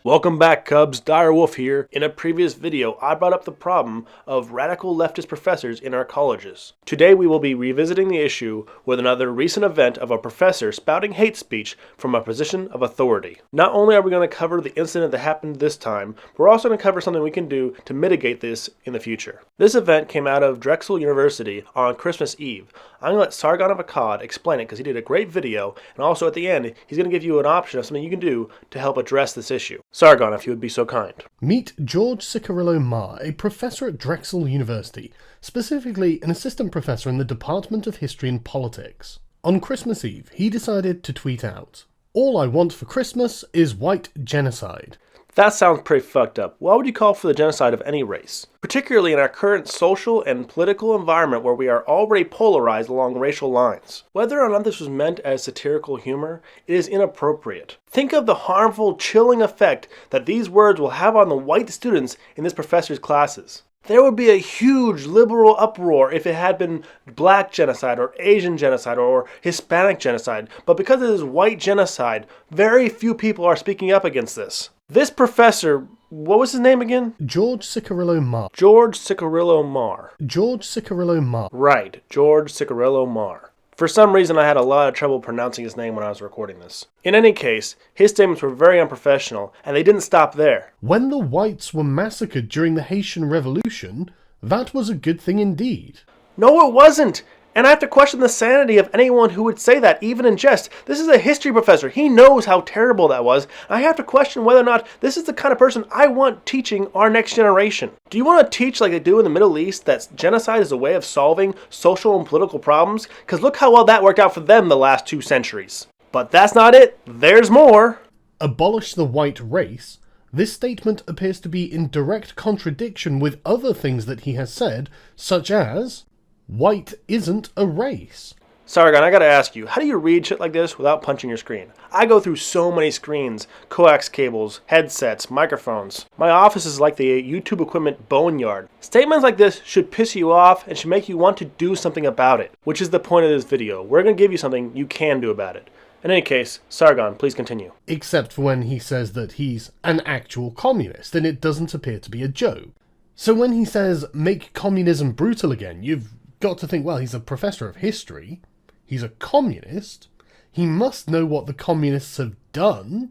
Welcome back, Cubs. Dire Wolf here. In a previous video, I brought up the problem of radical leftist professors in our colleges. Today we will be revisiting the issue with another recent event of a professor spouting hate speech from a position of authority. Not only are we going to cover the incident that happened this time, but we're also going to cover something we can do to mitigate this in the future. This event came out of Drexel University on Christmas Eve. I'm going to let Sargon of Akkad explain it because he did a great video, and also at the end, he's going to give you an option of something you can do to help address this issue. Sargon, if you would be so kind. Meet George Ciccariello-Maher, a professor at Drexel University, specifically an assistant professor in the Department of History and Politics. On Christmas Eve, he decided to tweet out, "All I want for Christmas is white genocide." That sounds pretty fucked up. Why would you call for the genocide of any race? Particularly in our current social and political environment where we are already polarized along racial lines. Whether or not this was meant as satirical humor, it is inappropriate. Think of the harmful, chilling effect that these words will have on the white students in this professor's classes. There would be a huge liberal uproar if it had been black genocide or Asian genocide or Hispanic genocide, but because it is white genocide, very few people are speaking up against this. This professor, what was his name again? George Ciccariello-Maher. George Ciccariello-Maher. George Ciccariello-Maher. Right, George Ciccariello-Maher. For some reason, I had a lot of trouble pronouncing his name when I was recording this. In any case, his statements were very unprofessional, and they didn't stop there. When the whites were massacred during the Haitian Revolution, that was a good thing indeed. No, it wasn't! And I have to question the sanity of anyone who would say that, even in jest. This is a history professor. He knows how terrible that was. I have to question whether or not this is the kind of person I want teaching our next generation. Do you want to teach like they do in the Middle East that genocide is a way of solving social and political problems? Because look how well that worked out for them the last 2 centuries. But that's not it. There's more. Abolish the white race. This statement appears to be in direct contradiction with other things that he has said, such as, white isn't a race. Sargon, I gotta ask you, how do you read shit like this without punching your screen? I go through so many screens, coax cables, headsets, microphones. My office is like the YouTube equipment boneyard. Statements like this should piss you off and should make you want to do something about it, which is the point of this video. We're gonna give you something you can do about it. In any case, Sargon, please continue. Except for when he says that he's an actual communist, and it doesn't appear to be a joke. So when he says, make communism brutal again, you've got to think, well, he's a professor of history, he's a communist, he must know what the communists have done.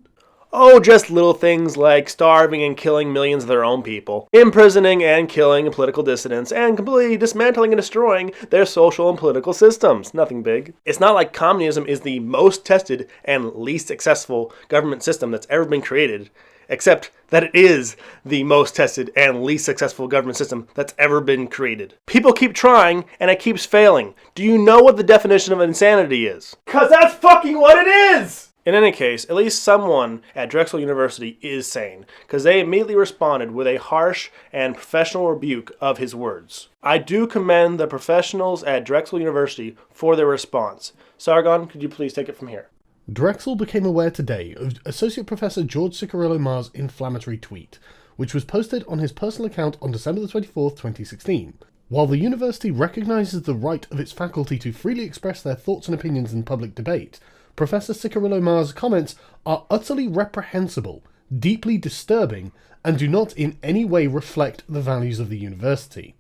Oh, just little things like starving and killing millions of their own people, imprisoning and killing political dissidents, and completely dismantling and destroying their social and political systems. Nothing big. It's not like communism is the most tested and least successful government system that's ever been created, except that it is the most tested and least successful government system that's ever been created. People keep trying, and it keeps failing. Do you know what the definition of insanity is? 'Cause that's fucking what it is! In any case, at least someone at Drexel University is sane, because they immediately responded with a harsh and professional rebuke of his words. I do commend the professionals at Drexel University for their response. Sargon, could you please take it from here? Drexel became aware today of Associate Professor George Ciccariello-Maher's inflammatory tweet, which was posted on his personal account on December 24th, 2016. While the university recognizes the right of its faculty to freely express their thoughts and opinions in public debate, Professor Ciccariello-Maher's comments are utterly reprehensible, deeply disturbing, and do not in any way reflect the values of the university.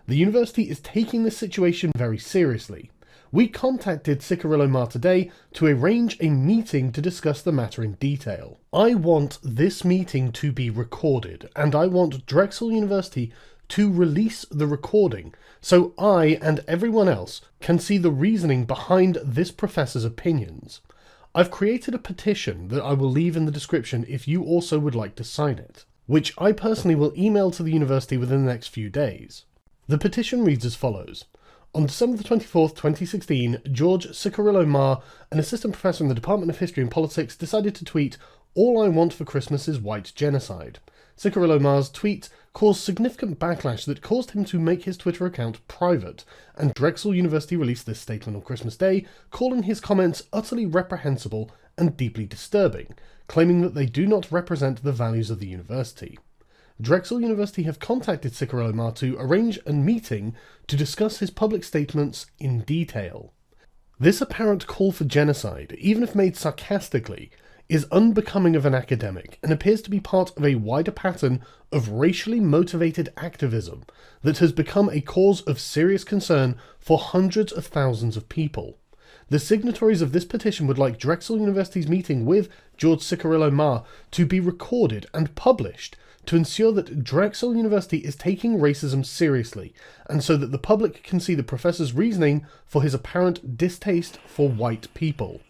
The university is taking this situation very seriously. We contacted Ciccariello-Maher today to arrange a meeting to discuss the matter in detail. I want this meeting to be recorded, and I want Drexel University to release the recording so I and everyone else can see the reasoning behind this professor's opinions. I've created a petition that I will leave in the description if you also would like to sign it, which I personally will email to the university within the next few days. The petition reads as follows. On December 24th, 2016, George Ciccariello-Maher, an assistant professor in the Department of History and Politics, decided to tweet, "All I want for Christmas is white genocide." Ciccariello-Maher's tweet caused significant backlash that caused him to make his Twitter account private, and Drexel University released this statement on Christmas Day, calling his comments utterly reprehensible and deeply disturbing, claiming that they do not represent the values of the university. Drexel University have contacted Ciccariello-Maher to arrange a meeting to discuss his public statements in detail. This apparent call for genocide, even if made sarcastically, is unbecoming of an academic and appears to be part of a wider pattern of racially motivated activism that has become a cause of serious concern for hundreds of thousands of people. The signatories of this petition would like Drexel University's meeting with George Ciccariello-Maher to be recorded and published to ensure that Drexel University is taking racism seriously, and so that the public can see the professor's reasoning for his apparent distaste for white people.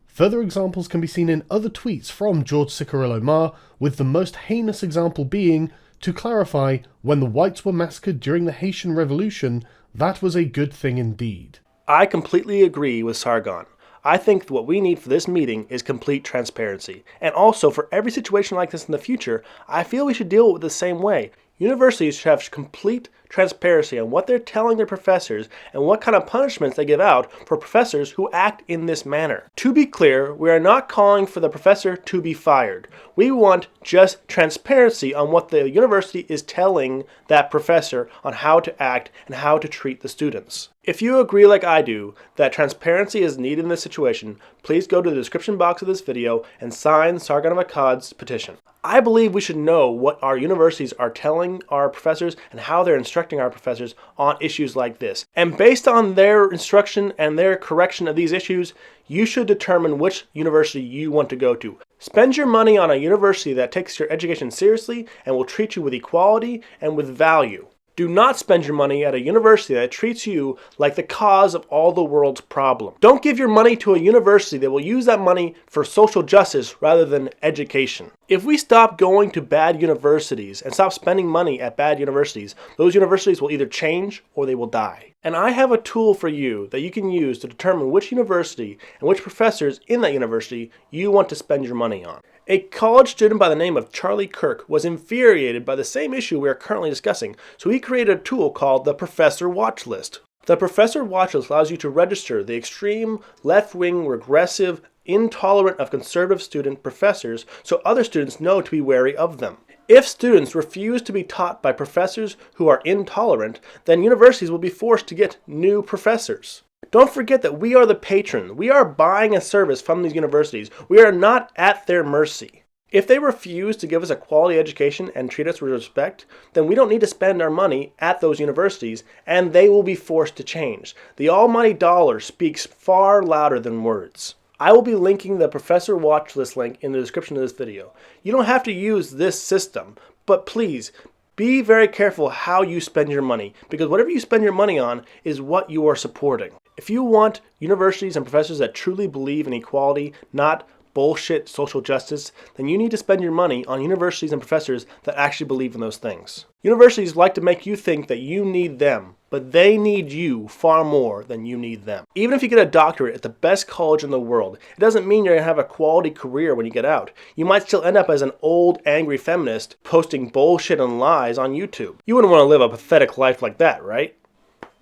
Further examples can be seen in other tweets from George Ciccariello-Maher, with the most heinous example being, to clarify, when the whites were massacred during the Haitian Revolution, that was a good thing indeed. I completely agree with Sargon. I think what we need for this meeting is complete transparency. And also, for every situation like this in the future, I feel we should deal with it the same way. Universities should have complete transparency on what they're telling their professors and what kind of punishments they give out for professors who act in this manner. To be clear, we are not calling for the professor to be fired. We want just transparency on what the university is telling that professor on how to act and how to treat the students. If you agree like I do that transparency is needed in this situation, please go to the description box of this video and sign Sargon of Akkad's petition. I believe we should know what our universities are telling our professors and how they're instructing our professors on issues like this. And based on their instruction and their correction of these issues, you should determine which university you want to go to. Spend your money on a university that takes your education seriously and will treat you with equality and with value. Do not spend your money at a university that treats you like the cause of all the world's problems. Don't give your money to a university that will use that money for social justice rather than education. If we stop going to bad universities and stop spending money at bad universities, those universities will either change or they will die. And I have a tool for you that you can use to determine which university and which professors in that university you want to spend your money on. A college student by the name of Charlie Kirk was infuriated by the same issue we are currently discussing, so he created a tool called the Professor Watch List. The Professor Watch List allows you to register the extreme, left-wing, regressive, intolerant of conservative student professors so other students know to be wary of them. If students refuse to be taught by professors who are intolerant, then universities will be forced to get new professors. Don't forget that we are the patron. We are buying a service from these universities. We are not at their mercy. If they refuse to give us a quality education and treat us with respect, then we don't need to spend our money at those universities, and they will be forced to change. The almighty dollar speaks far louder than words. I will be linking the Professor Watch List link in the description of this video. You don't have to use this system, but please, be very careful how you spend your money, because whatever you spend your money on is what you are supporting. If you want universities and professors that truly believe in equality, not bullshit social justice, then you need to spend your money on universities and professors that actually believe in those things. Universities like to make you think that you need them, but they need you far more than you need them. Even if you get a doctorate at the best college in the world, it doesn't mean you're going to have a quality career when you get out. You might still end up as an old, angry feminist posting bullshit and lies on YouTube. You wouldn't want to live a pathetic life like that, right?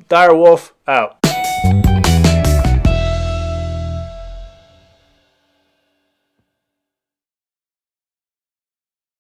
Dire Wolf, out.